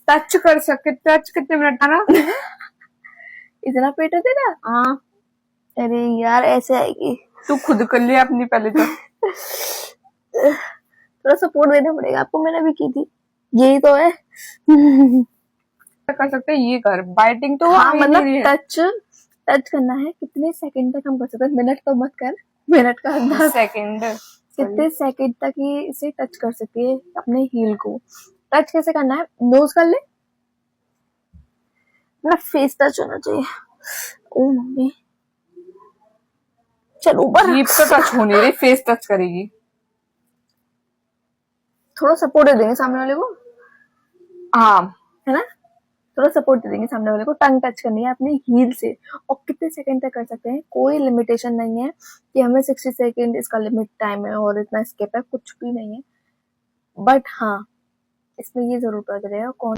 Touch कर सके। Touch कितने मिनट था ना? इतना पेट है तेरा? हाँ, अरे यार ऐसे आएगी। तू खुद कर लिया अपनी पहले तो। थोड़ा सपोर्ट देना पड़ेगा आपको, मैंने भी की थी, यही तो है। कर सकते हैं, ये कर, बाइटिंग तो हाँ आ ही मतलब नहीं रही है। टच करना है। कितने सेकंड तक हम कर सकते हैं? मिनट तो मत कर, मिनट का अंदाज। सेकंड। कितने सेकंड तक ही इसे टच कर सकती है अपने हील को? टच कैसे करना है? नोज कर ले, अपना फेस टच होना चाहिए। ओ मम्मी, चल ऊपर। जीप तो टच हो नहीं रही, फेस टच करेगी। थोड़ा सपोर्ट दे देंगे सामने वाले को, हाँ, है ना? थोड़ा सपोर्ट दे देंगे सामने वाले को। टंग टच करनी है अपने हील से। और कितने सेकंड तक कर सकते हैं? कोई लिमिटेशन नहीं है कि हमें 60 सेकंड इसका लिमिट टाइम है और इतना स्किप है, कुछ भी नहीं है। बट हाँ, इसमें ये जरूर पता चलेगा कौन